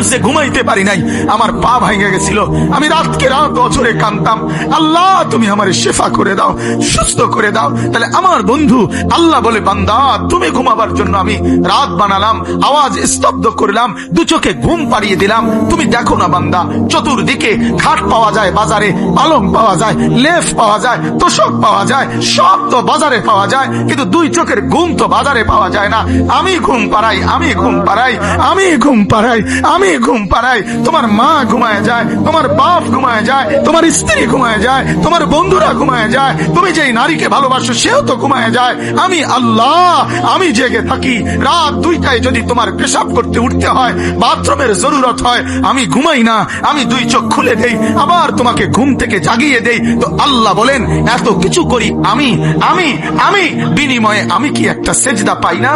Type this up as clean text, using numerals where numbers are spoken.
নফসে ঘুমাইতে পারি নাই, আমার পা ভেঙে গেছিল, আমি রাতকে রাত অঝরে কাঁদতাম, আল্লাহ তুমি আমার শেফা করে দাও, সুস্থ করে দাও। তাহলে আমার বন্ধু আল্লাহ বলে, বান্দা তুমি ঘুমাবার জন্য আমি রাত বানালাম, আওয়াজ স্তব্ধ করলাম, দু চোখে ঘুম পাড়িয়ে দিলাম। তুমি দেখো না বান্দা, চতুর্দিকে খাট পাওয়া যায় বাজারে, পালং পাওয়া যায়, লেফ পাওয়া যায়, তোষক পাওয়া যায়, সব তো বাজারে পাওয়া যায়, কিন্তু দুই চোখের ঘুম তো বাজারে পাওয়া যায় না। আমি ঘুম পাড়াই, আমি ঘুম পাড়াই, আমি ঘুম পাড়াই, আমি ঘুম পাড়াই। তোমার মা ঘুমায় যায়, তোমার বাপ ঘুমায় যায়, তোমার স্ত্রী ঘুমায় যায়, তোমার বন্ধুরা ঘুমায় যায়, তুমি যেই নারীকে ভালোবাসো সেও তো ঘুমায় যায়। আমি আল্লাহ আমি জেগে থাকি। রাত 2টায় যদি তোমার পেশাব করতে উঠতে হয়, বাথরুমের জরুরত হয়, আমি ঘুমাই না, আমি দুই চোখ খুলে দেই, আবার তোমাকে ঘুম থেকে জাগিয়ে দেই। তো আল্লাহ বলেন এত কিছু করি আমি, বিনিময়ে আমি কি একটা সেজদা পাই না?